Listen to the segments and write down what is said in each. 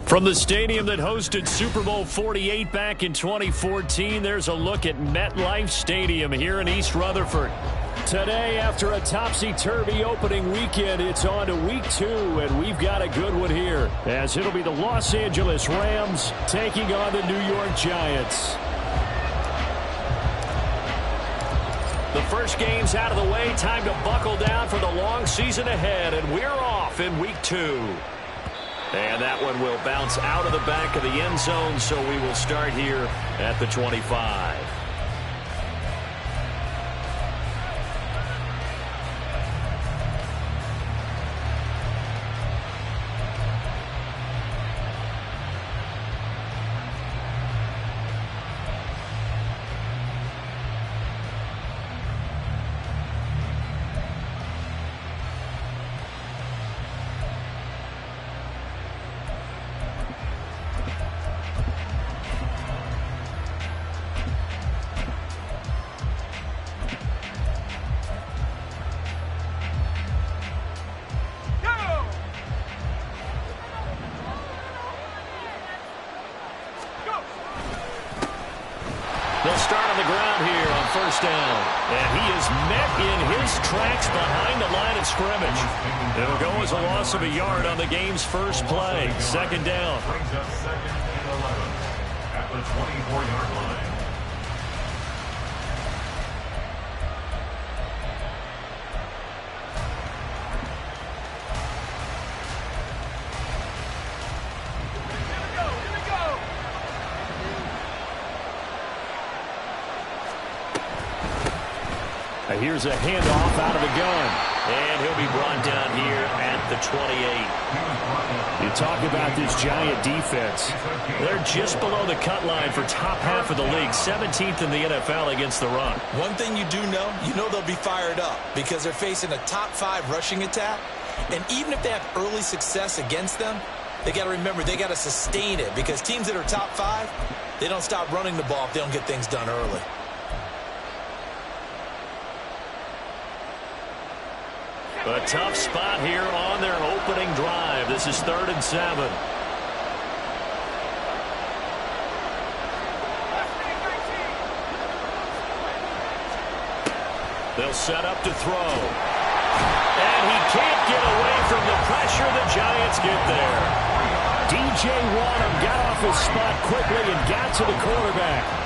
From the stadium that hosted Super Bowl 48 back in 2014, there's a look at MetLife Stadium here in East Rutherford. Today, after a topsy-turvy opening weekend, it's on to week 2, and we've got a good one here, as it'll be the Los Angeles Rams taking on the New York Giants. The first game's out of the way. Time to buckle down for the long season ahead, and we're off in week 2. And that one will bounce out of the back of the end zone, so we will start here at the 25. They'll start on the ground here on first down. And he is met in his tracks behind the line of scrimmage. It'll go as a loss of a yard on the game's first play. Second down. Brings up second and 11 at the 24-yard line. Here's a handoff out of the gun. And he'll be brought down here at the 28. You talk about this Giant defense. They're just below the cut line for top half of the league, 17th in the NFL against the run. One thing you do know, they'll be fired up because they're facing a top 5 rushing attack. And even if they have early success against them, they got to remember they got to sustain it, because teams that are top 5, they don't stop running the ball if they don't get things done early. A tough spot here on their opening drive. This is 3rd and 7. They'll set up to throw. And he can't get away from the pressure. The Giants get there. DJ Waddle got off his spot quickly and got to the quarterback.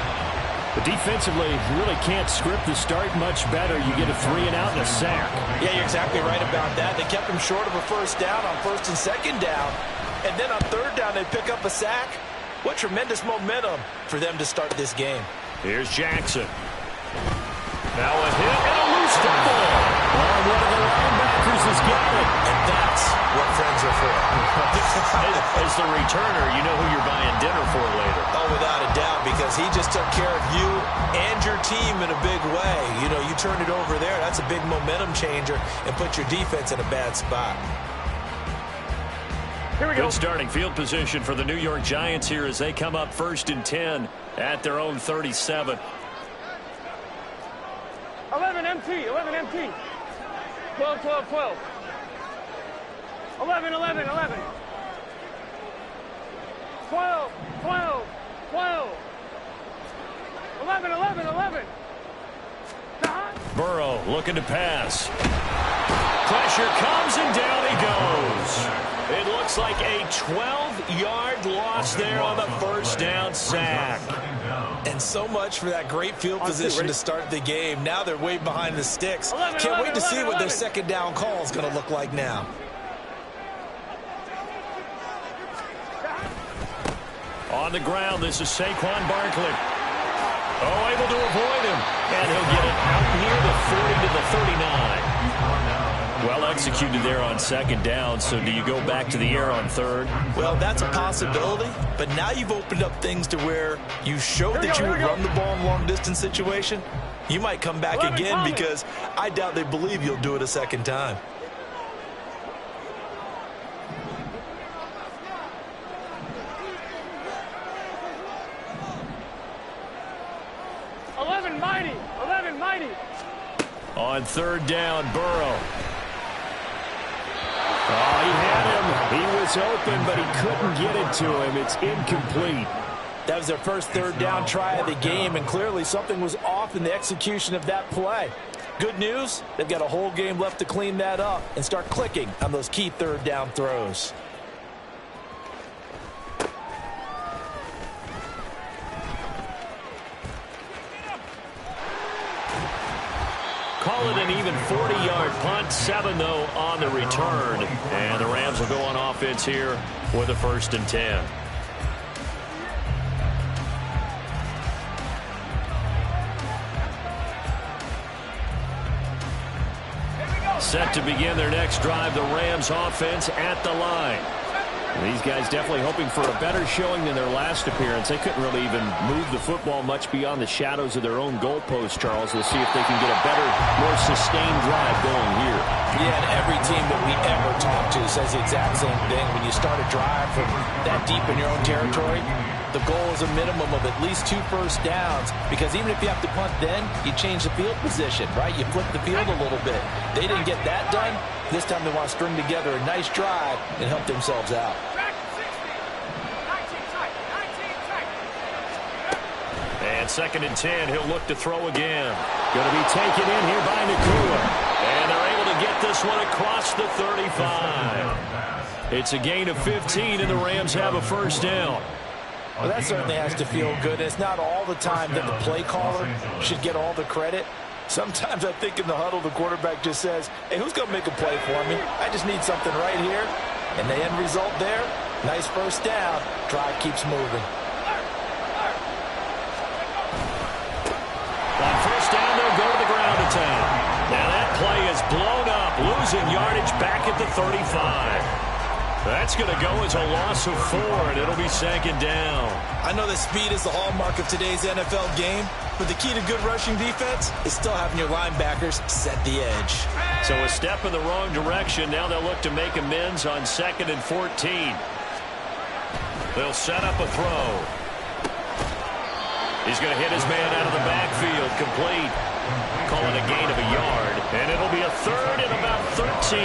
But defensively, you really can't script the start much better. You get a 3 and out and a sack. Yeah, you're exactly right about that. They kept him short of a first down on 1st and 2nd down. And then on 3rd down, they pick up a sack. What tremendous momentum for them to start this game. Here's Jackson. Now a hit and a loose football. One of the linebackers has got it. And that's what friends are for. As the returner, you know who you're buying dinner for later. Oh, without a doubt, because he just took care of you and your team in a big way. You turned it over there. That's a big momentum changer and put your defense in a bad spot. Here we go. Good starting field position for the New York Giants here as they come up 1st and 10 at their own 37. 11 MT, 11 MT. 12, 12, 12. 11, 11, 11. 12, 12, 12. 11, 11, 11. Burrow looking to pass. Pressure comes and down he goes. It looks like a 12-yard loss there on the first down sack. And so much for that great field position to start the game. Now they're way behind the sticks. Can't wait to see what their second down call is going to look like now. On the ground, this is Saquon Barkley. Oh, able to avoid him. And he'll get it out near the 40 to the 39. Well executed there on second down, so do you go back to the air on 3rd? Well, that's a possibility, but now you've opened up things to where you showed that you would run the ball in long-distance situation. You might come back again because I doubt they believe you'll do it a second time. On 3rd down, Burrow. Oh, he had him. He was open, but he couldn't get it to him. It's incomplete. That was their first third down try of the game, and clearly something was off in the execution of that play. Good news, they've got a whole game left to clean that up and start clicking on those key third down throws. Call it an even 40-yard punt. 7, though, on the return. And the Rams will go on offense here with a 1st and 10. Set to begin their next drive, the Rams offense at the line. These guys definitely hoping for a better showing than their last appearance. They couldn't really even move the football much beyond the shadows of their own goalpost, Charles. We'll see if they can get a better, more sustained drive going here. Yeah, and every team that we ever talk to says the exact same thing. When you start a drive from that deep in your own territory, the goal is a minimum of at least 2 first downs, because even if you have to punt then, you change the field position, right? You flip the field a little bit. They didn't get that done. This time they want to string together a nice drive and help themselves out. And 2nd and 10, he'll look to throw again. Going to be taken in here by Nakua. And they're able to get this one across the 35. It's a gain of 15, and the Rams have a 1st down. Well, that certainly has to feel good. It's not all the time that the play caller should get all the credit. Sometimes I think in the huddle, the quarterback just says, hey, who's going to make a play for me? I just need something right here. And the end result there, nice 1st down. Drive keeps moving. On 1st down, they'll go to the ground attack. Now that play is blown up, losing yardage back at the 35. That's going to go as a loss of 4, and it'll be 2nd down. I know that speed is the hallmark of today's NFL game, but the key to good rushing defense is still having your linebackers set the edge. So a step in the wrong direction. Now they'll look to make amends on 2nd and 14. They'll set up a throw. He's going to hit his man out of the backfield, complete. Call it a gain of a yard, and it'll be a 3rd and about 13.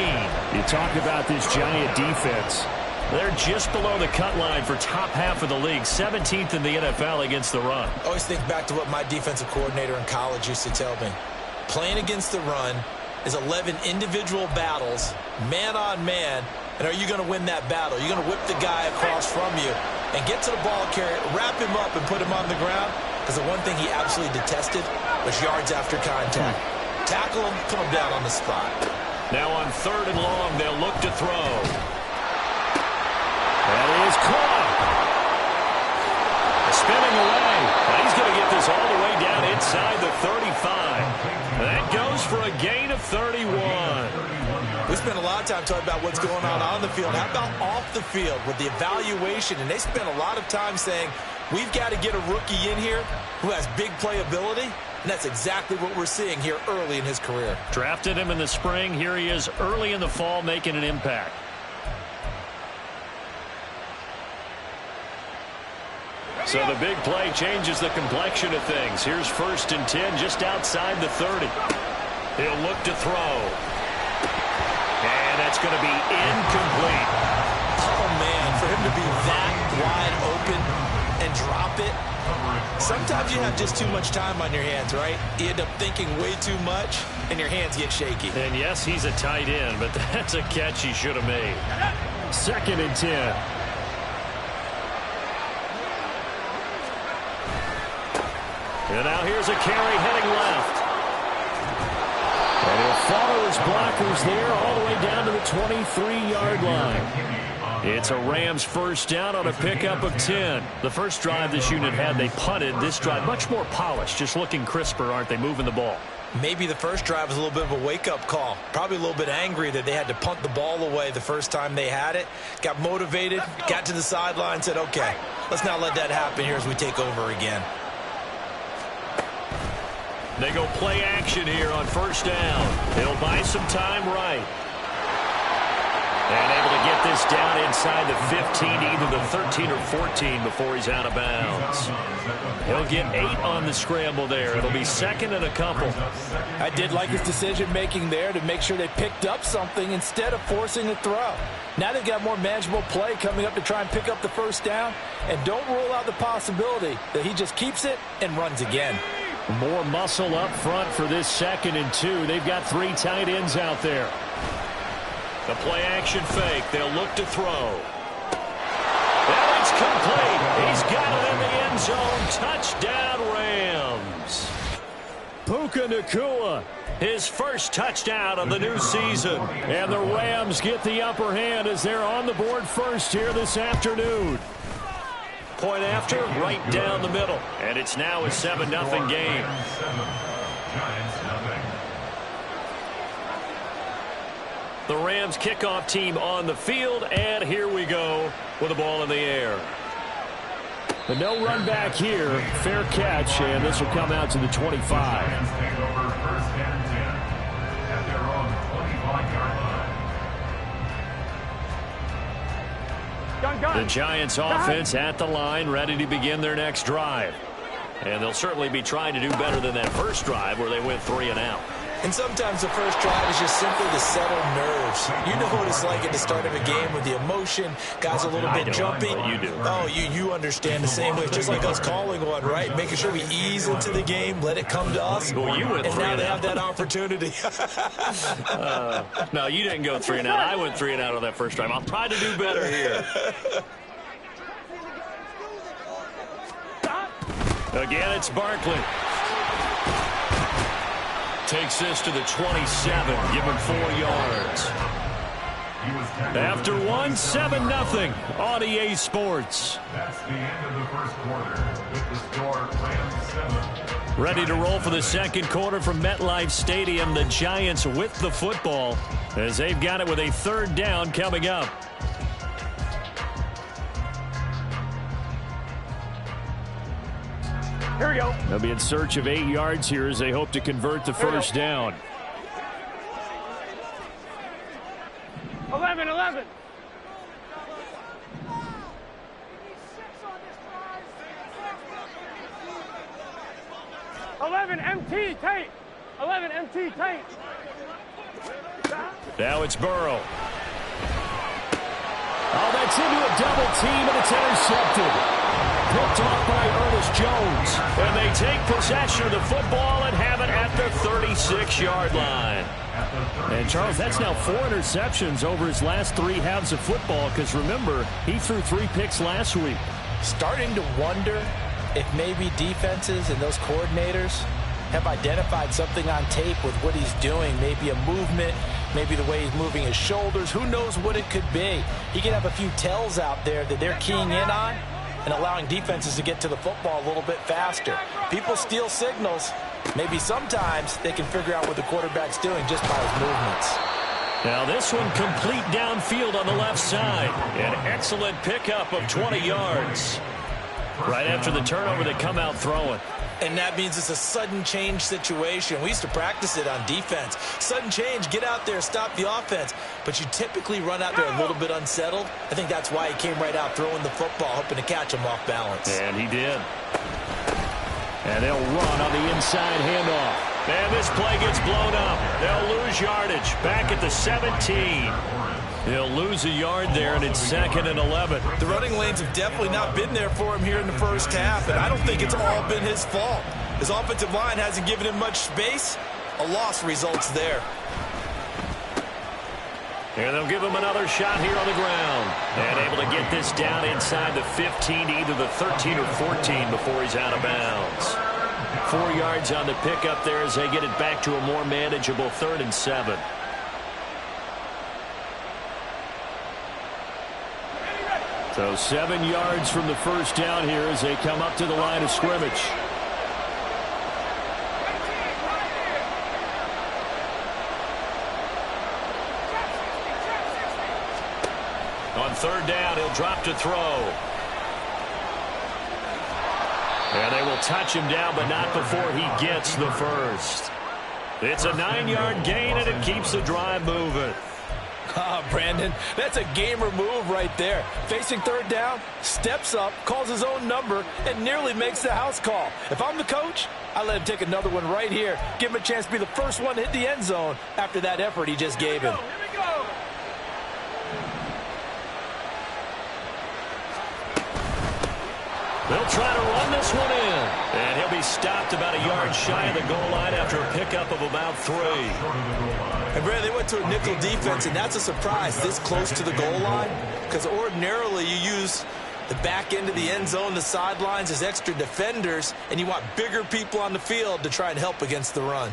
You talk about this giant defense. They're just below the cut line for top half of the league, 17th in the NFL against the run. I always think back to what my defensive coordinator in college used to tell me. Playing against the run is 11 individual battles, man on man, and are you going to win that battle? You're going to whip the guy across from you and get to the ball carrier, wrap him up, and put him on the ground, because the one thing he absolutely detested was yards after contact. Tackle him, put him down on the spot. Now on 3rd and long, they'll look to throw. That is caught. Spinning away. Now he's going to get this all the way down inside the 35. That goes for a gain of 31. We spent a lot of time talking about what's going on the field. How about off the field with the evaluation? And they spent a lot of time saying, we've got to get a rookie in here who has big playability. And that's exactly what we're seeing here early in his career. Drafted him in the spring. Here he is early in the fall making an impact. So the big play changes the complexion of things. Here's 1st and 10 just outside the 30. He'll look to throw. And that's going to be incomplete. Oh, man, for him to be that wide open and drop it. Sometimes you have just too much time on your hands, right? You end up thinking way too much, and your hands get shaky. And yes, he's a tight end, but that's a catch he should have made. 2nd and 10. And now here's a carry heading left. And he'll follow his blockers there all the way down to the 23-yard line. It's a Rams 1st down on a pickup of 10. The first drive this unit had, they punted. This drive, much more polished, just looking crisper, aren't they, moving the ball? Maybe the first drive was a little bit of a wake-up call. Probably a little bit angry that they had to punt the ball away the first time they had it. Got motivated, got to the sideline, said, okay, let's not let that happen here as we take over again. They go play action here on 1st down. They'll buy some time right. And able to get this down inside the 15, either the 13 or 14 before he's out of bounds. He'll get 8 on the scramble there. It'll be second and a couple. I did like his decision-making there to make sure they picked up something instead of forcing a throw. Now they've got more manageable play coming up to try and pick up the first down. And don't rule out the possibility that he just keeps it and runs again. More muscle up front for this 2nd and 2. They've got 3 tight ends out there. The play-action fake. They'll look to throw. And it's complete. He's got it in the end zone. Touchdown, Rams. Puka Nacua, his first touchdown of the new season. And the Rams get the upper hand as they're on the board first here this afternoon. Point after, right down the middle. And it's now a 7-0 game. The Rams kickoff team on the field, and here we go with the ball in the air. The no run back here, fair catch, and this will come out to the 25. The Giants offense at the line, ready to begin their next drive. And they'll certainly be trying to do better than that first drive where they went 3 and out. And sometimes the first drive is just simply to settle nerves. You know what it's like at the start of a game with the emotion. Guys a little bit jumpy. You do. Oh, you understand the same way. It's just like us calling one, right? Making sure we ease into the game, let it come to us. Well, you went and 3 now and they out. have that opportunity. No, you didn't go 3 and out. I went 3 and out on that first drive. I'll try to do better here. Again, it's Barkley. Takes this to the 27, give him 4 yards. After 1, 7-0 on EA Sports. That's the end of the first quarter with the score Rams 7. Ready to roll for the second quarter from MetLife Stadium. The Giants with the football as they've got it with a 3rd down coming up. Here we go. They'll be in search of 8 yards here as they hope to convert the first down. 11. 11 MT tape. 11 MT tape. Now it's Burrow. Oh, that's into a double team, and it's intercepted. Picked off by Ernest Jones. And they take possession of the football and have it at the 36-yard line. And, Charles, that's now 4 interceptions over his last 3 halves of football because, remember, he threw 3 picks last week. Starting to wonder if maybe defenses and those coordinators have identified something on tape with what he's doing. Maybe a movement, maybe the way he's moving his shoulders. Who knows what it could be? He could have a few tells out there that they're keying in on and allowing defenses to get to the football a little bit faster. People steal signals. Maybe sometimes they can figure out what the quarterback's doing just by his movements. Now this one complete downfield on the left side. An excellent pickup of 20 yards. Right after the turnover, they come out throwing. And that means it's a sudden change situation. We used to practice it on defense. Sudden change, get out there, stop the offense. But you typically run out there a little bit unsettled. I think that's why he came right out throwing the football, hoping to catch him off balance. And he did. And they'll run on the inside handoff. And this play gets blown up. They'll lose yardage. Back at the 17. He'll lose a yard there, and it's 2nd and 11. The running lanes have definitely not been there for him here in the first half, and I don't think it's all been his fault. His offensive line hasn't given him much space. A loss results there. And they'll give him another shot here on the ground. And able to get this down inside the 15, either the 13 or 14 before he's out of bounds. 4 yards on the pickup there as they get it back to a more manageable 3rd and 7. So 7 yards from the first down here as they come up to the line of scrimmage. On 3rd down, he'll drop to throw. And they will touch him down, but not before he gets the first. It's a 9-yard gain, and it keeps the drive moving. Brandon, that's a gamer move right there. Facing third down, steps up, calls his own number, and nearly makes the house call. If I'm the coach, I let him take another one right here. Give him a chance to be the first one to hit the end zone after that effort he just gave him. Here we go. They'll try to run this one in. And he'll be stopped about a yard shy of the goal line after a pickup of about 3. And Brad, they went to a nickel defense, and that's a surprise this close to the goal line, because ordinarily you use the back end of the end zone, the sidelines as extra defenders, and you want bigger people on the field to try and help against the run.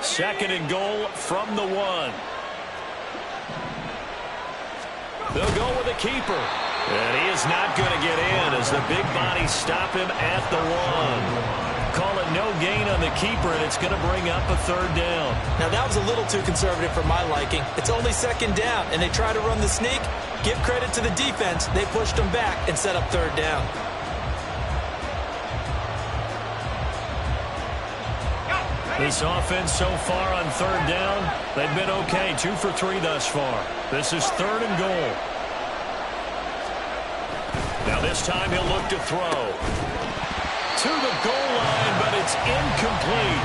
2nd and goal from the 1. They'll go with a keeper. And he is not going to get in as the big bodies stop him at the 1. Call it no gain on the keeper, and it's going to bring up a 3rd down. Now, that was a little too conservative for my liking. It's only 2nd down, and they try to run the sneak. Give credit to the defense. They pushed them back and set up 3rd down. This offense so far on 3rd down, they've been okay. 2 for 3 thus far. This is 3rd and goal. Now this time he'll look to throw. To the goal line, but it's incomplete.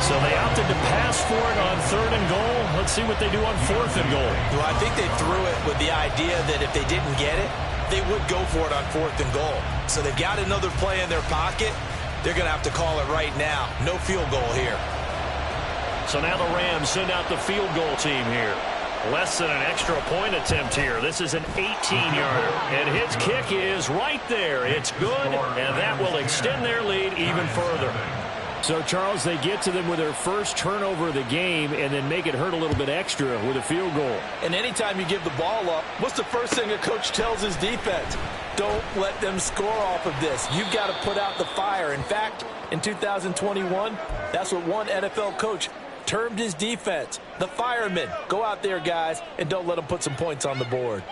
So they opted to pass for it on 3rd and goal. Let's see what they do on 4th and goal. Well, I think they threw it with the idea that if they didn't get it, they would go for it on 4th and goal. So they've got another play in their pocket. They're going to have to call it right now. No field goal here. So now the Rams send out the field goal team here. Less than an extra point attempt here. This is an 18-yarder. And his kick is right there. It's good, and that will extend their lead even further. So, Charles, they get to them with their first turnover of the game and then make it hurt a little bit extra with a field goal. And anytime you give the ball up, what's the first thing a coach tells his defense? Don't let them score off of this. You've got to put out the fire. In fact, in 2021, that's what one NFL coach termed his defense, the firemen. Go out there, guys, and don't let them put some points on the board.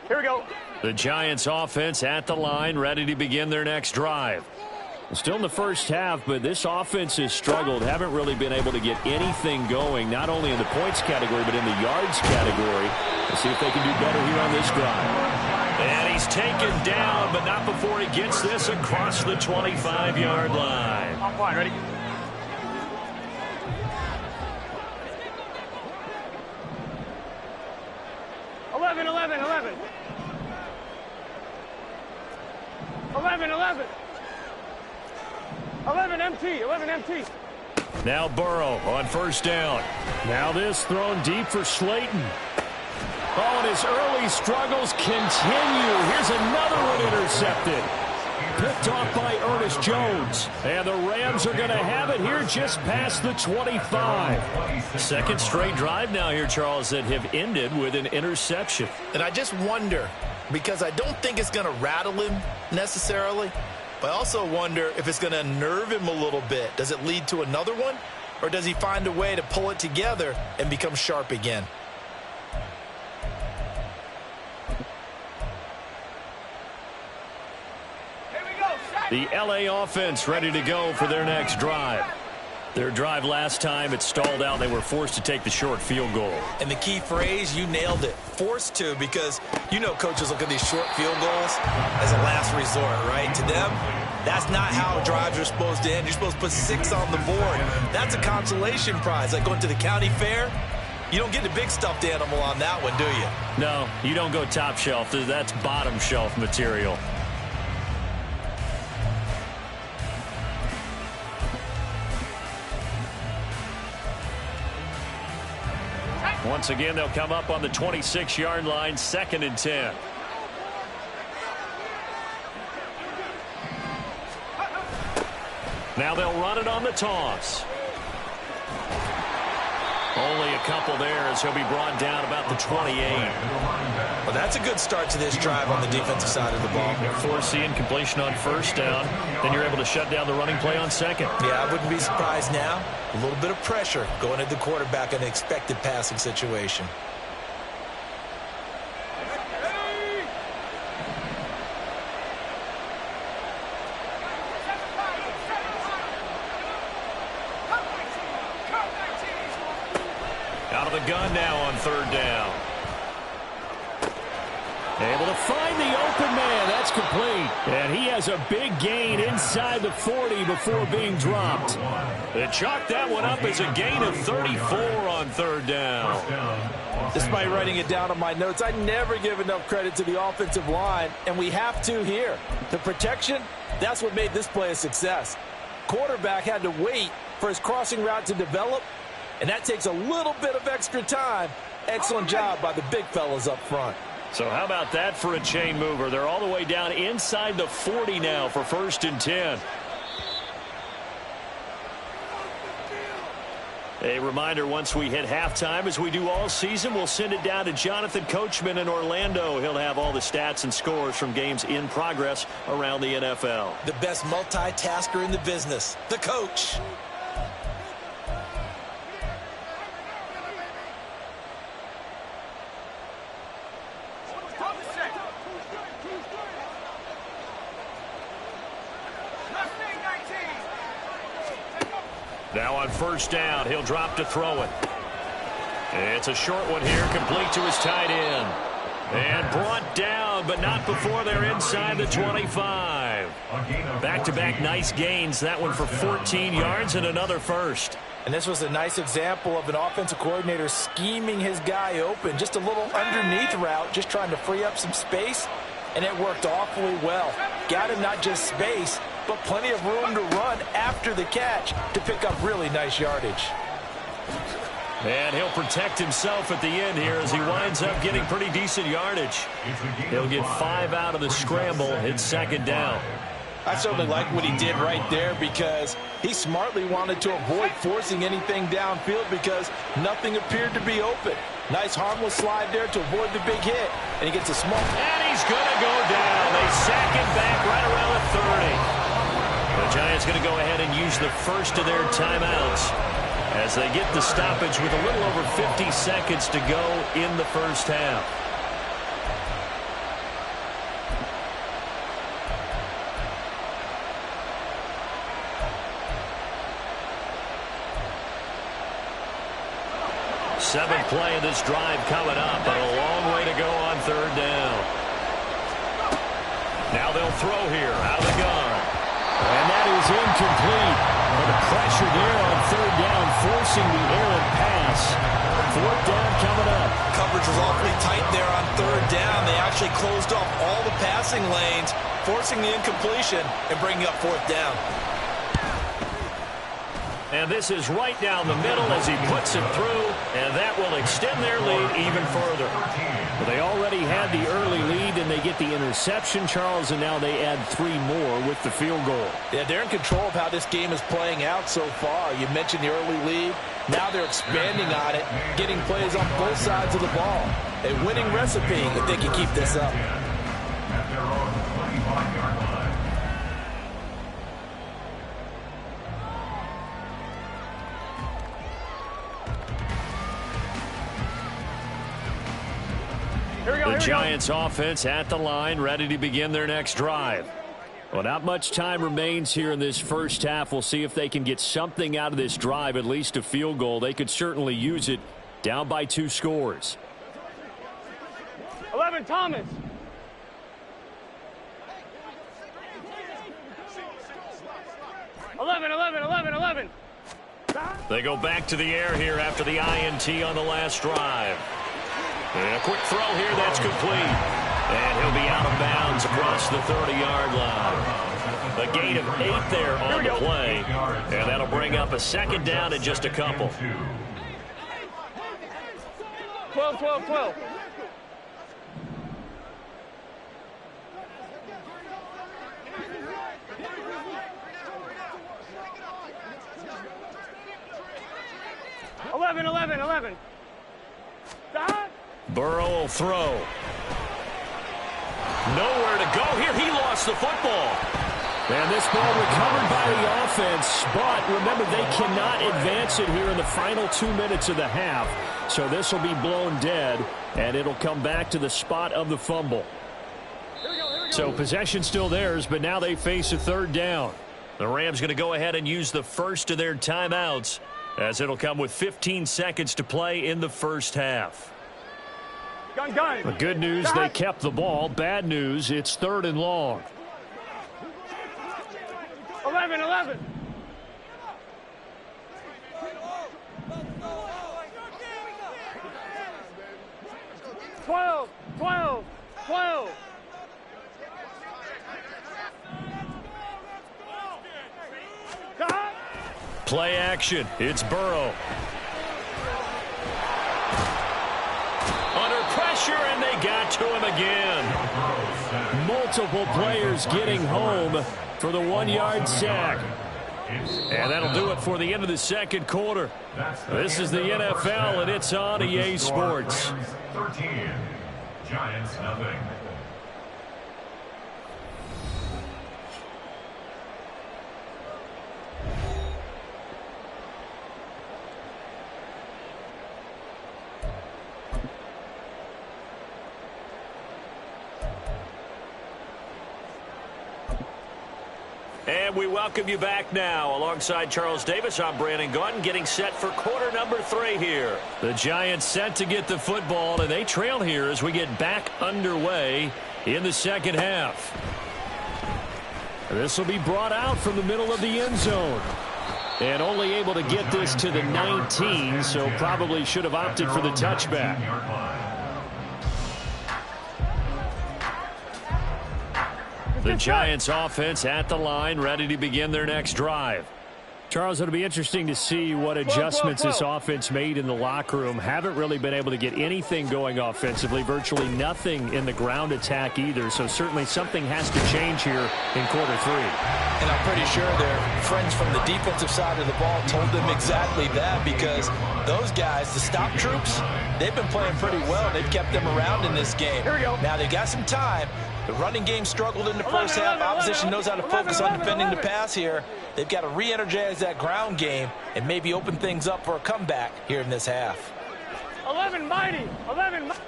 Here we go. The Giants offense at the line, ready to begin their next drive. Still in the first half, but this offense has struggled. Haven't really been able to get anything going, not only in the points category, but in the yards category. Let's see if they can do better here on this drive. And he's taken down, but not before he gets this across the 25-yard line. I'm fine. Ready? Eleven. 11 MT. 11 MT. Now Burrow on 1st down. Now this thrown deep for Slayton. Oh, and his early struggles continue. Here's another one intercepted. Picked off by Ernest Jones. And the Rams are going to have it here just past the 25. Second straight drive now here, Charles, that have ended with an interception. And I just wonder, because I don't think it's going to rattle him necessarily, but I also wonder if it's going to unnerve him a little bit. Does it lead to another one? Or does he find a way to pull it together and become sharp again? The LA offense ready to go for their next drive. Their drive last time, it stalled out. They were forced to take the short field goal. And the key phrase, you nailed it. Forced to, because you know coaches look at these short field goals as a last resort, right? To them, that's not how drives are supposed to end. You're supposed to put 6 on the board. That's a consolation prize, like going to the county fair. You don't get the big stuffed animal on that one, do you? No, you don't go top shelf. That's bottom shelf material. Once again, they'll come up on the 26-yard line, 2nd and 10. Now they'll run it on the toss. Only a couple there as he'll be brought down about the 28. Well, that's a good start to this drive on the defensive side of the ball. Force the incompletion on 1st down. Then you're able to shut down the running play on 2nd. Yeah, I wouldn't be surprised now. A little bit of pressure going at the quarterback in an expected passing situation. the gun now on third down. Able to find the open man. That's complete. And he has a big gain inside the 40 before being dropped. They chalked that one up as a gain of 34 on third down. Despite writing it down on my notes, I never give enough credit to the offensive line, and we have to here. The protection, that's what made this play a success. Quarterback had to wait for his crossing route to develop, and that takes a little bit of extra time. Excellent job by the big fellas up front. So how about that for a chain mover? They're all the way down inside the 40 now for 1st and 10. A reminder, once we hit halftime, as we do all season, we'll send it down to Jonathan Coachman in Orlando. He'll have all the stats and scores from games in progress around the NFL. The best multitasker in the business, the coach. Now on 1st down, he'll drop to throw it. It's a short one here, complete to his tight end. And brought down, but not before they're inside the 25. Back-to-back nice gains. That one for 14 yards and another first. And this was a nice example of an offensive coordinator scheming his guy open. Just a little underneath route, just trying to free up some space. And it worked awfully well. Got him not just space, but plenty of room to run after the catch to pick up really nice yardage. And he'll protect himself at the end here as he winds up getting pretty decent yardage. He'll get 5 out of the scramble. It's 2nd down. I certainly like what he did right there because he smartly wanted to avoid forcing anything downfield because nothing appeared to be open. Nice harmless slide there to avoid the big hit, and he gets a small. And he's going to go down. They sack him back right around the 30. The Giants going to go ahead and use the first of their timeouts as they get the stoppage with a little over 50 seconds to go in the first half. Seventh play of this drive coming up, but a long way to go on 3rd down. Now they'll throw here out of the gun. And that is incomplete. But the pressure there on 3rd down, forcing the errant pass. 4th down coming up. Coverage was awfully tight there on 3rd down. They actually closed off all the passing lanes, forcing the incompletion and bringing up 4th down. And this is right down the middle as he puts it through, and that will extend their lead even further. Well, they already had the early lead, and they get the interception, Charles, and now they add 3 more with the field goal. Yeah, they're in control of how this game is playing out so far. You mentioned the early lead. Now they're expanding on it, getting plays on both sides of the ball. A winning recipe if they can keep this up. At their own 25-yard line. The Giants offense at the line, ready to begin their next drive. Well, not much time remains here in this first half. We'll see if they can get something out of this drive, at least a field goal. They could certainly use it, down by 2 scores. 11, Thomas. Eleven. They go back to the air here after the INT on the last drive. And a quick throw here, that's complete. And he'll be out of bounds across the 30-yard line. A gain of 8 there on the play. And that'll bring up a 2nd down in just a couple. 12. Eleven. Burrow will throw. Nowhere to go here. He lost the football. And this ball recovered by the offense. But remember, they cannot advance it here in the final 2 minutes of the half. So this will be blown dead, and it'll come back to the spot of the fumble. So possession still theirs, but now they face a 3rd down. The Rams going to go ahead and use the first of their timeouts as it'll come with 15 seconds to play in the first half. Gun, gun. The good news, they kept the ball. Bad news, it's 3rd and long. 11, 11. Twelve. Play action. It's Burrow. Under pressure, and they got to him again. Multiple players getting home for the 1-yard sack. And that'll do it for the end of the second quarter. This is the NFL, and it's on EA Sports. 13. Giants nothing. And we welcome you back now. Alongside Charles Davis, I'm Brandon Gaudin, getting set for quarter number 3 here. The Giants set to get the football, and they trail here as we get back underway in the second half. This will be brought out from the middle of the end zone. And only able to get this to the 19, so probably should have opted for the touchback. The Giants offense at the line, ready to begin their next drive. Charles, it'll be interesting to see what adjustments this offense made in the locker room. Haven't really been able to get anything going offensively, virtually nothing in the ground attack either. So certainly something has to change here in quarter 3. And I'm pretty sure their friends from the defensive side of the ball told them exactly that, because those guys, the stop troops, they've been playing pretty well. They've kept them around in this game. Here we go. Now they've got some time. The running game struggled in the first half. Opposition knows how to focus on defending the pass here. They've got to re-energize that ground game and maybe open things up for a comeback here in this half. 11 mighty. 11 mighty.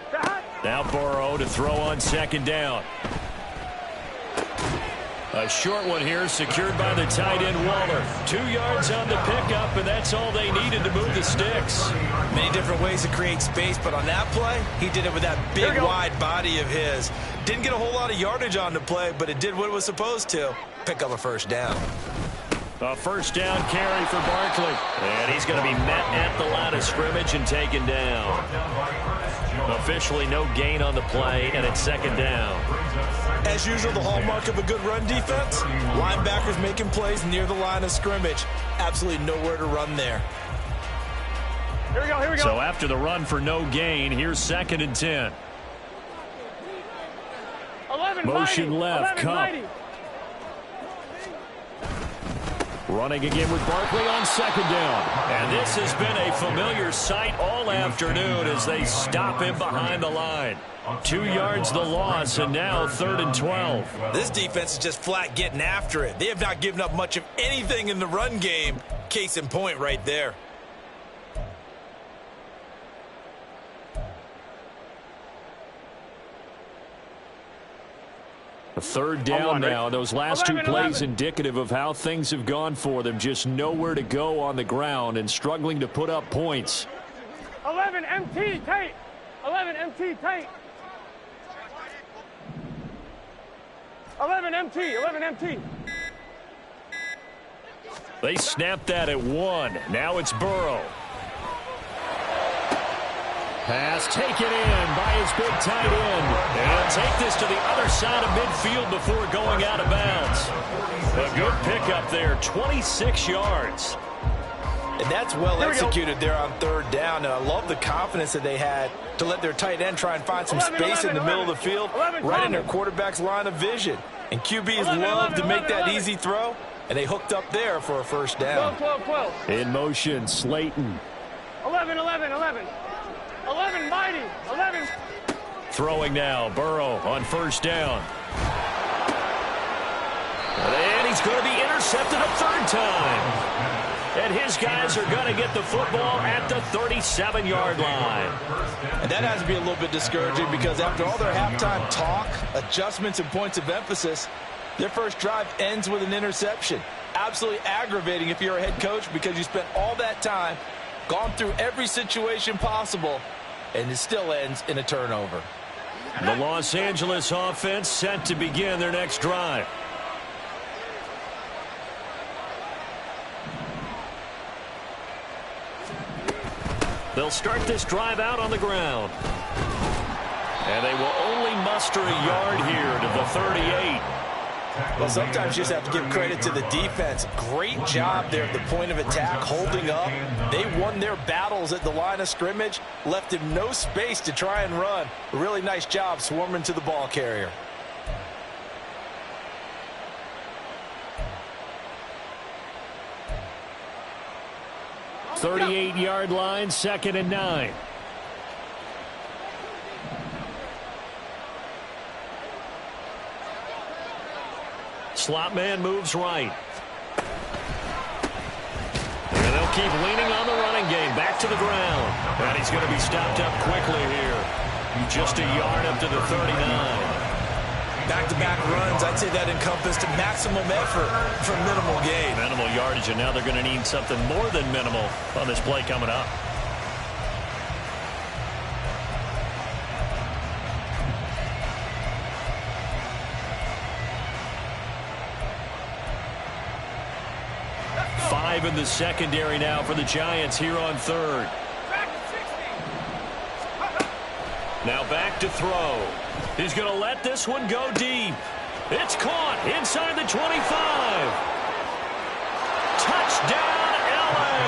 Now Burrow to throw on second down. A short one here, secured by the tight end Waller. 2 yards on the pickup, and that's all they needed to move the sticks. Many different ways to create space, but on that play, he did it with that big, wide body of his. Didn't get a whole lot of yardage on the play, but it did what it was supposed to. Pick up a first down. A first down carry for Barkley. And he's going to be met at the line of scrimmage and taken down. Officially no gain on the play, and it's second down. As usual, the hallmark of a good run defense, linebackers making plays near the line of scrimmage. Absolutely nowhere to run there. Here we go, here we go. So after the run for no gain, here's 2nd and 10. 11 Motion mighty. left, 11 Cup. mighty. Running again with Barkley on second down. And this has been a familiar sight all afternoon as they stop him behind the line. 2 yards the loss, and now 3rd and 12. This defense is just flat getting after it. They have not given up much of anything in the run game. Case in point right there. A 3rd down now. Those last 2 plays indicative of how things have gone for them. Just nowhere to go on the ground and struggling to put up points. 11 MT tight. 11 MT tight. 11 MT. 11 MT. They snapped that at 1. Now it's Burrow. Pass taken in by his big tight end. And he'll take this to the other side of midfield before going out of bounds. A good pickup there, 26 yards. And that's well executed there on 3rd down. And I love the confidence that they had to let their tight end try and find some space in the middle of the field, right in their quarterback's line of vision. And QBs love to make that easy throw, and they hooked up there for a first down. 12. In motion, Slayton. 11. 11 mighty. 11. Throwing now, Burrow on first down. And he's going to be intercepted a 3rd time. And his guys are going to get the football at the 37-yard line. And that has to be a little bit discouraging, because after all their halftime talk, adjustments, and points of emphasis, Their first drive ends with an interception. Absolutely aggravating if you're a head coach because you spent all that time, gone through every situation possible, and it still ends in a turnover. The Los Angeles offense set to begin their next drive. They'll start this drive out on the ground. And they will only muster a yard here to the 38. Well, sometimes you just have to give credit to the defense. Great job there at the point of attack, holding up. They won their battles at the line of scrimmage, left him no space to try and run. A really nice job swarming to the ball carrier. .38-yard line, 2nd and 9. Slot man moves right. And they'll keep leaning on the running game. Back to the ground. And he's going to be stopped up quickly here. Just a yard up to the 39. Back-to-back runs, I'd say that encompassed maximum effort for minimal gain. Minimal yardage, and now they're going to need something more than minimal on this play coming up. Five in the secondary now for the Giants here on 3rd. Now back to throw. He's going to let this one go deep. It's caught inside the 25. Touchdown, LA.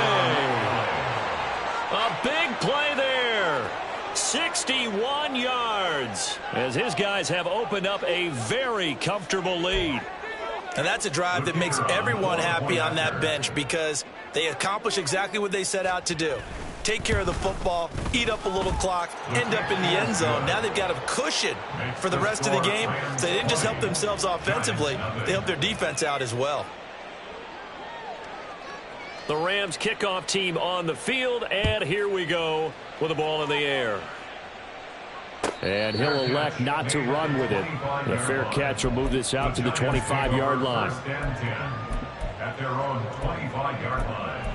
A big play there. 61 yards as his guys have opened up a very comfortable lead. And that's a drive that makes everyone happy on that bench because they accomplish exactly what they set out to do. Take care of the football, eat up a little clock, end up in the end zone. Now they've got a cushion for the rest of the game. So they didn't just help themselves offensively, they helped their defense out as well. The Rams kickoff team on the field, and here we go with the ball in the air. And he'll elect not to run with it. The fair catch will move this out to the 25-yard line. At their own 25-yard line.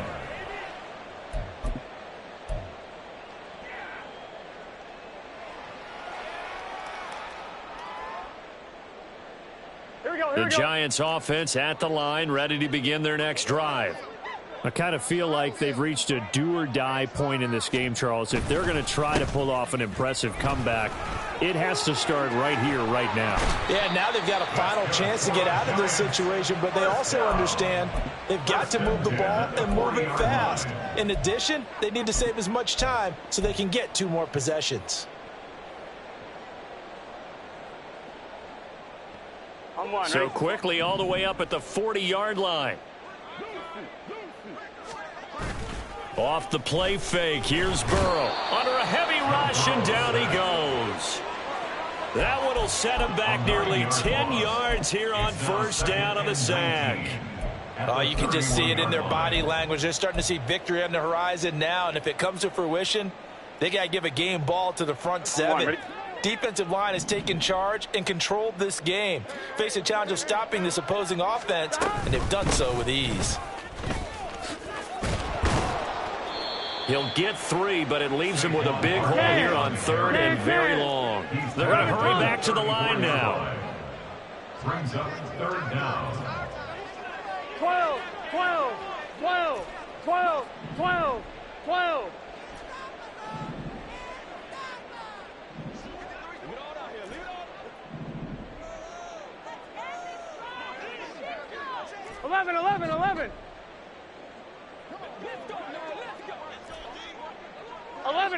The Giants offense at the line, ready to begin their next drive. I kind of feel like they've reached a do-or-die point in this game, Charles. If they're going to try to pull off an impressive comeback, it has to start right here, right now. Yeah, now they've got a final chance to get out of this situation, but they also understand they've got to move the ball and move it fast. In addition, they need to save as much time so they can get 2 more possessions. So quickly all the way up at the 40-yard line. Off the play fake, here's Burrow. Under a heavy rush, and down he goes. That one will set him back nearly 10 yards here on 1st down on the sack. Oh, you can just see it in their body language. They're starting to see victory on the horizon now, and if it comes to fruition, they got to give a game ball to the front 7. Defensive line has taken charge and controlled this game. Face a challenge of stopping this opposing offense, and they've done so with ease. He'll get 3, but it leaves him with a big hole here on 3rd and very long. They're going to hurry back to the line now. Brings up 3rd down. 12, 12, 12, 12, 12, 12. Eleven, 11,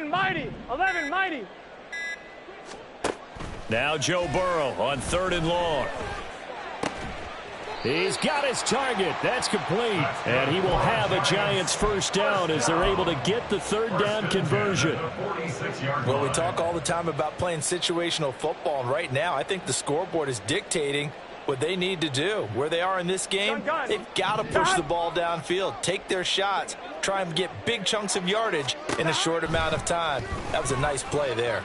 mighty. 11, mighty. Now Joe Burrow on 3rd and long. He's got his target. That's complete. And he will have a Giants 1st down as they're able to get the 3rd down conversion. Well, we talk all the time about playing situational football, and right now I think the scoreboard is dictating what they need to do. Where they are in this game, they've got to push the ball downfield, take their shots, try and get big chunks of yardage in a short amount of time. That was a nice play there.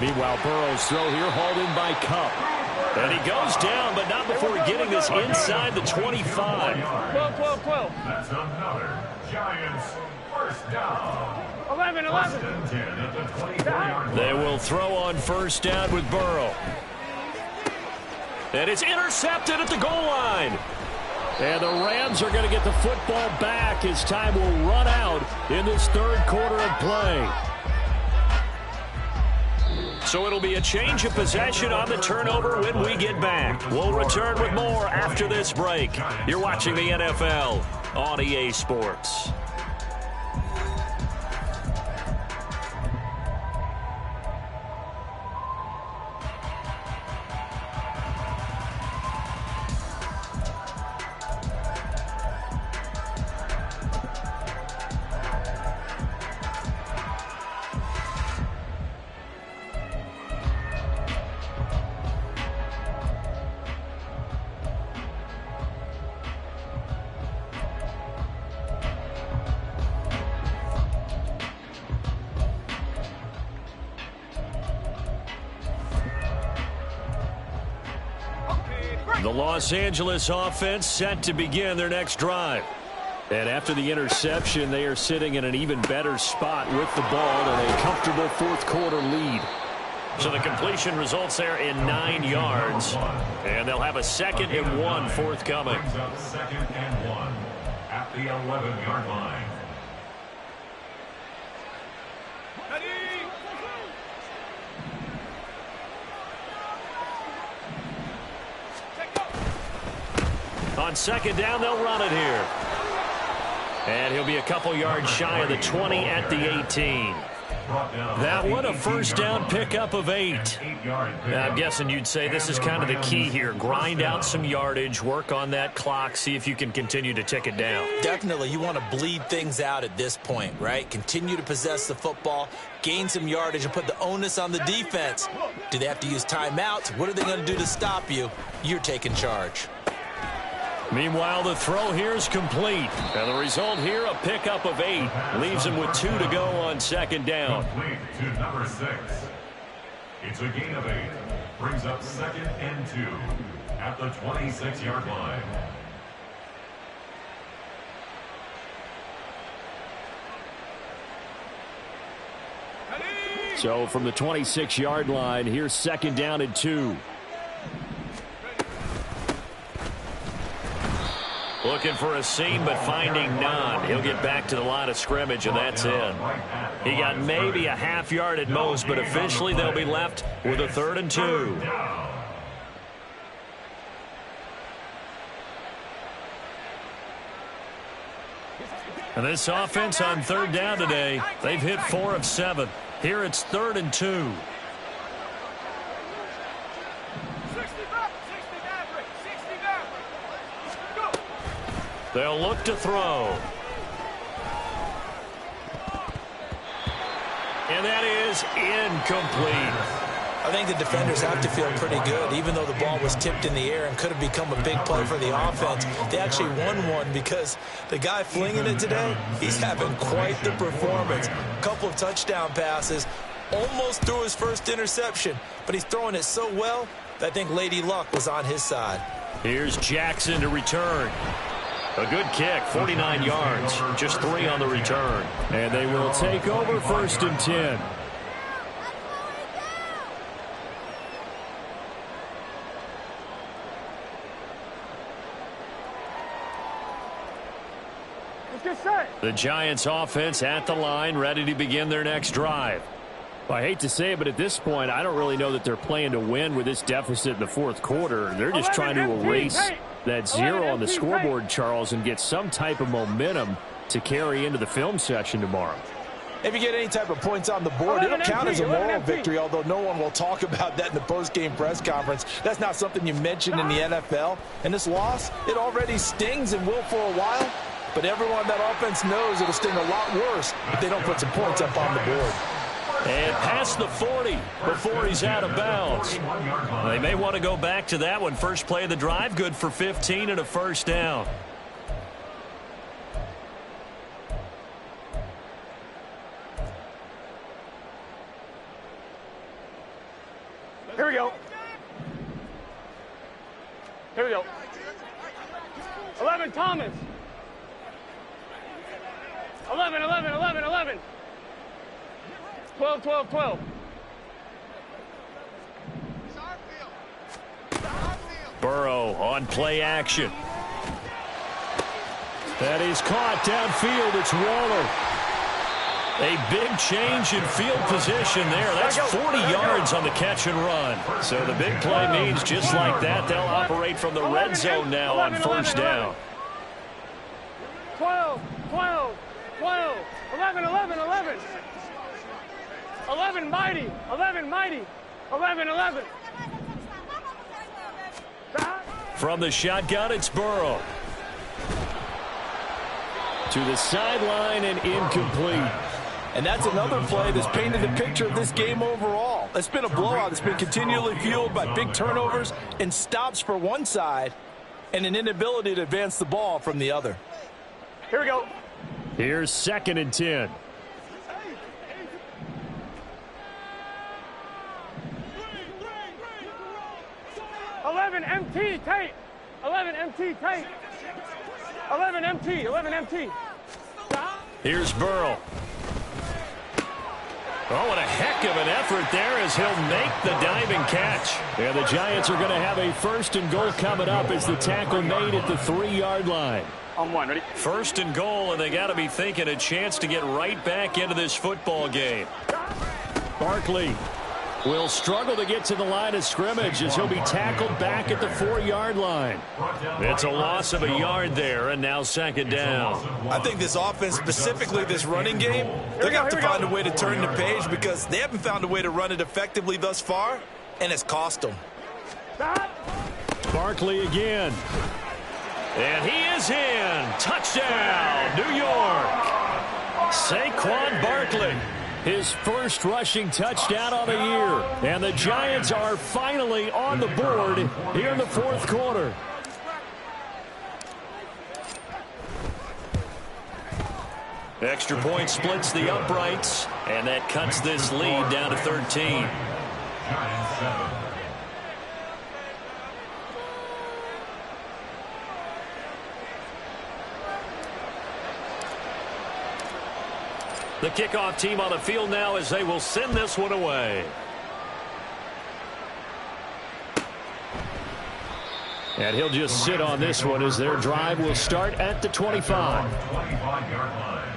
Meanwhile, Burrow's throw here hauled in by Cup. And he goes down, but not before getting this inside the 25. 12. That's another Giants first down. 11. First and 10 at the 24-yard line. They will throw on first down with Burrow. And it's intercepted at the goal line. And the Rams are going to get the football back as time will run out in this third quarter of play. So it'll be a change of possession on the turnover when we get back. We'll return with more after this break. You're watching the NFL on EA Sports. The Los Angeles offense set to begin their next drive. And after the interception, they are sitting in an even better spot with the ball and a comfortable fourth quarter lead. So the completion results there in 9 yards. And they'll have a 2nd and 1 forthcoming. Brings up 2nd and 1 at the 11-yard line. On 2nd down, they'll run it here. And he'll be a couple yards shy of the 20 at the 18. That one, a first down pickup of 8. I'm guessing you'd say this is kind of the key here. Grind out some yardage, work on that clock, see if you can continue to tick it down. Definitely, you want to bleed things out at this point, right? Continue to possess the football, gain some yardage, and put the onus on the defense. Do they have to use timeouts? What are they going to do to stop you? You're taking charge. Meanwhile, the throw here is complete. And the result here, a pickup of 8. Leaves him with 2 to go on 2nd down. Complete to number 6. It's a gain of 8. Brings up 2nd and 2 at the 26-yard line. So from the 26-yard line, here's 2nd down and 2. Looking for a seam, but finding none. He'll get back to the line of scrimmage, and that's in. He got maybe a half yard at most, but officially they'll be left with a 3rd and 2. And this offense on 3rd down today, they've hit 4 of 7. Here it's 3rd and 2. They'll look to throw. And that is incomplete. I think the defenders have to feel pretty good. Even though the ball was tipped in the air and could have become a big play for the offense, they actually won one because the guy flinging it today, he's having quite the performance. A couple of touchdown passes, almost threw his first interception, but he's throwing it so well that I think Lady Luck was on his side. Here's Jackson to return. A good kick, 49 yards, just 3 on the return. And they will take over 1st and 10. Let's get set. The Giants offense at the line, ready to begin their next drive. Well, I hate to say it, but at this point, I don't really know that they're playing to win with this deficit in the fourth quarter. They're just trying to erase that 0 on the scoreboard, Charles, and get some type of momentum to carry into the film session tomorrow. If you get any type of points on the board, it'll count as a moral victory, although no one will talk about that in the post-game press conference. That's not something you mentioned in the NFL. And this loss, it already stings and will for a while, but everyone on that offense knows it'll sting a lot worse if they don't put some points up on the board. And past the 40 before he's out of bounds. They may want to go back to that one. First play of the drive, good for 15 and a first down. Here we go. Here we go. 11, Thomas. 11, 11, 11, 11. 12, 12, 12. Burrow on play action. That is caught downfield. It's Waller. A big change in field position there. That's 40 yards on the catch and run. So the big play means just like that, they'll operate from the red zone now on first down. 12, 12, 12, 11, 11, 11. 11, mighty, 11, mighty, 11, 11. From the shotgun, it's Burrow. To the sideline and incomplete. And that's another play that's painted the picture of this game overall. It's been a blowout. It's been continually fueled by big turnovers and stops for one side and an inability to advance the ball from the other. Here we go. Here's 2nd and 10. MT, tight. 11 MT, tight. 11 MT, 11 MT. Here's Burrow. Oh, and a heck of an effort there as he'll make the diving catch. And the Giants are going to have a 1st and goal coming up as the tackle made at the 3-yard line. On one, ready? 1st and goal, and they got to be thinking a chance to get right back into this football game. Barkley will struggle to get to the line of scrimmage as he'll be tackled back at the 4-yard line. It's a loss of a yard there, and now 2nd down. I think this offense, specifically this running game, they're going to have to find a way to turn the page because they haven't found a way to run it effectively thus far, and it's cost them. Barkley again. And he is in. Touchdown, New York. Saquon Barkley. His first rushing touchdown on the year. And the Giants are finally on the board here in the 4th quarter. Extra point splits the uprights, and that cuts this lead down to 13. Giants 7. The kickoff team on the field now as they will send this one away. And he'll just sit on this one as their drive will start at the 25. 25-yard line.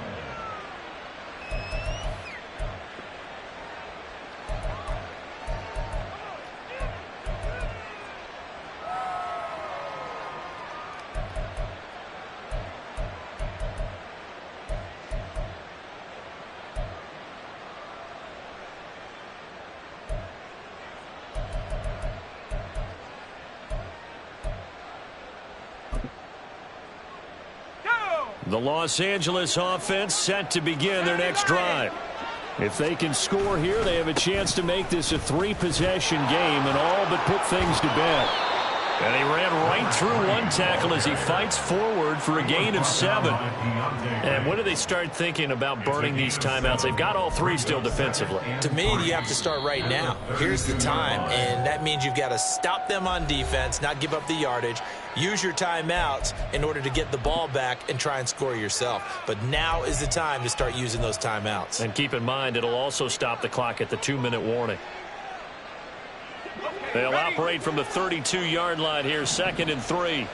The Los Angeles offense set to begin their next drive. If they can score here, they have a chance to make this a 3-possession game and all but put things to bed. And he ran right through one tackle as he fights forward for a gain of 7. And when do they start thinking about burning these timeouts? They've got all 3 still defensively. To me, you have to start right now. Here's the time, and that means you've got to stop them on defense, not give up the yardage, use your timeouts in order to get the ball back and try and score yourself. But now is the time to start using those timeouts. And keep in mind, it'll also stop the clock at the 2-minute warning. They'll operate from the 32-yard line here, 2nd and 3.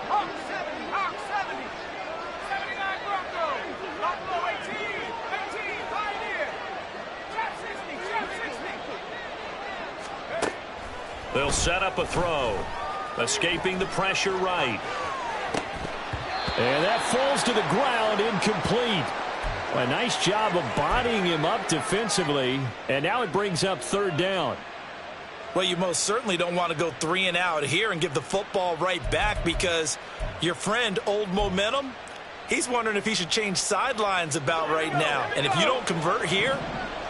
Hawk 70, Hawk 70. 79 Bronco. Buffalo 18, 15, Pioneer. Trap 60, Trap 60. They'll set up a throw. Escaping the pressure right. And that falls to the ground, incomplete. A nice job of bodying him up defensively, and now it brings up 3rd down. Well, you most certainly don't want to go 3 and out here and give the football right back because your friend, Old Momentum, he's wondering if he should change sidelines about right now. And if you don't convert here,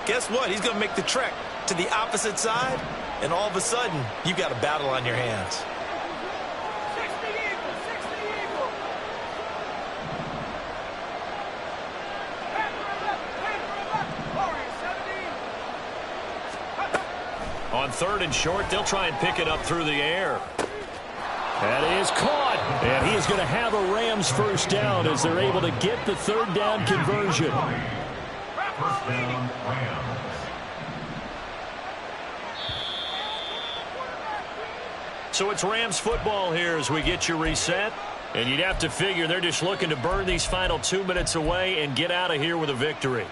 guess what? He's going to make the trek to the opposite side, and all of a sudden, you've got a battle on your hands. On 3rd and short, they'll try and pick it up through the air. That is caught. And he is going to have a Rams first down as they're able to get the 3rd down conversion. First down, Rams. So it's Rams football here as we get you reset. And you'd have to figure they're just looking to burn these final 2 minutes away and get out of here with a victory.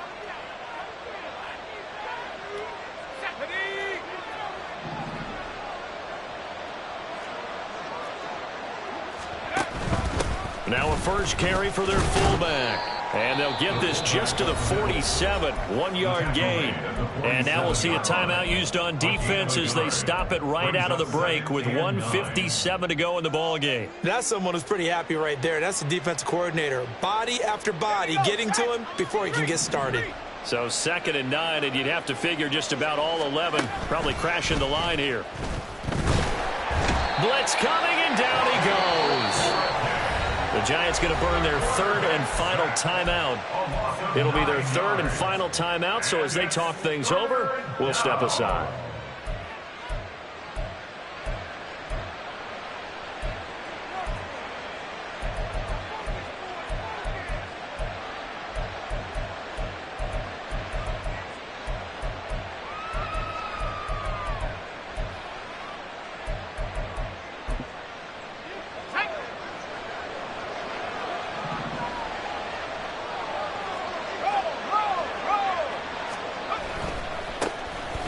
Now a first carry for their fullback. And they'll get this just to the 47, 1-yard gain. And now we'll see a timeout used on defense as they stop it right out of the break with 1:57 to go in the ball game. That's someone who's pretty happy right there. That's the defensive coordinator. Body after body getting to him before he can get started. So 2nd and 9, and you'd have to figure just about all 11 probably crashing the line here. Blitz coming, and down he goes. The Giants going to burn their 3rd and final timeout. It'll be their 3rd and final timeout, so as they talk things over, we'll step aside.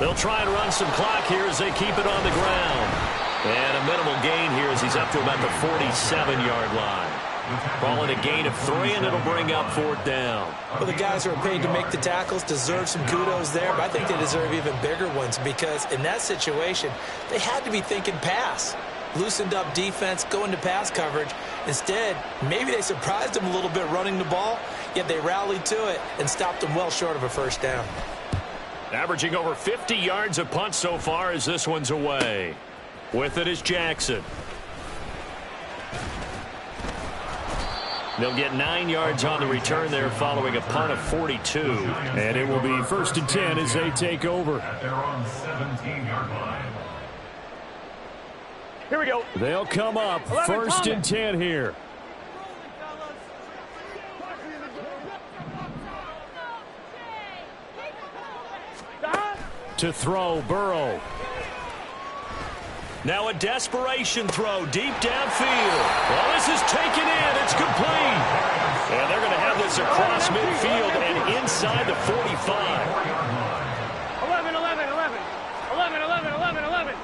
They'll try and run some clock here as they keep it on the ground. And a minimal gain here as he's up to about the 47-yard line. Calling a gain of 3, and it'll bring up 4th down. Well, the guys who are paid to make the tackles deserve some kudos there, but I think they deserve even bigger ones because in that situation, they had to be thinking pass. Loosened up defense, going to pass coverage. Instead, maybe they surprised them a little bit running the ball, yet they rallied to it and stopped them well short of a first down. Averaging over 50 yards a punt so far as this one's away. With it is Jackson. They'll get 9 yards on the return there following a punt of 42. And it will be 1st and 10 as they take over. At their own 17-yard line. Here we go. They'll come up 1st and 10 here. To throw, Burrow. Now a desperation throw deep downfield. Well, this is taken in. It's complete. And they're going to have this across midfield and inside the 45. 11, 11, 11. 11, 11, 11, 11.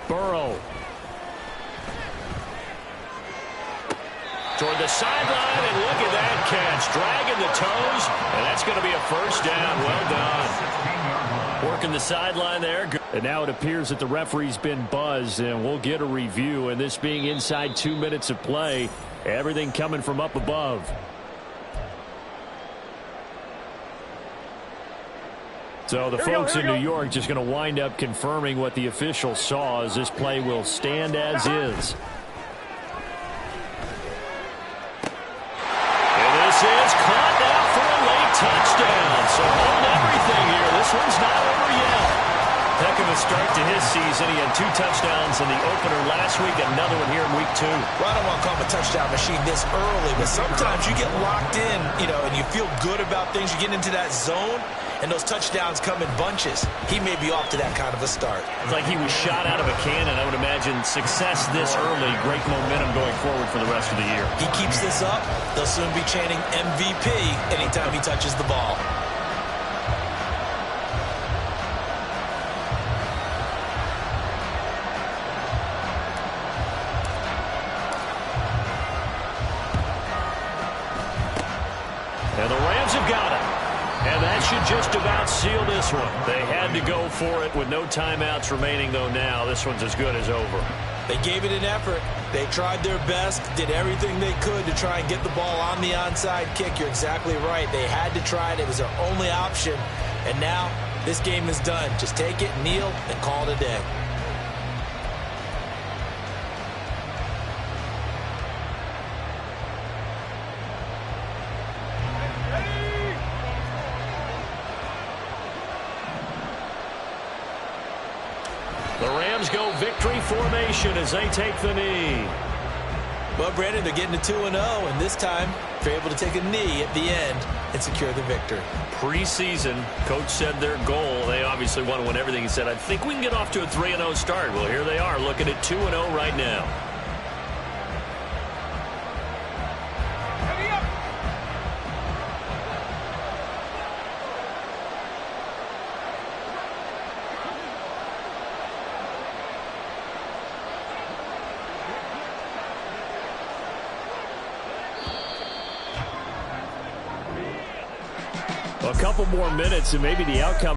Burrow. Toward the sideline, and look at that catch. Dragging the toes, and that's going to be a first down. Well done. Working the sideline there. And now it appears that the referee's been buzzed, and we'll get a review. And this being inside 2 minutes of play, everything coming from up above. So the folks in New York just going to wind up confirming what the official saw as this play will stand as is. This is caught now for a late touchdown. So holding everything here. This one's not over yet. Heck of a start to his season. He had 2 touchdowns in the opener last week, another one here in week 2. Well, I don't want to call him a touchdown machine this early, but sometimes you get locked in, and you feel good about things. You get into that zone, and those touchdowns come in bunches. He may be off to that kind of a start. It's like he was shot out of a cannon. I would imagine success this early, great momentum going forward for the rest of the year. He keeps this up, they'll soon be chanting MVP anytime he touches the ball. And the Rams have got it. And that should just about seal this one. They had to go for it with no timeouts remaining, though now. This one's as good as over. They gave it an effort. They tried their best, did everything they could to try and get the ball on the onside kick. You're exactly right. They had to try it. It was their only option. And now this game is done. Just take it, kneel, and call it a day. The Rams go victory formation as they take the knee. Well, Brandon, they're getting to 2-0, and this time they're able to take a knee at the end and secure the victory. Preseason, coach said their goal, they obviously want to win everything. He said, I think we can get off to a 3-0 start. Well, here they are looking at 2-0 right now. A couple more minutes and maybe the outcome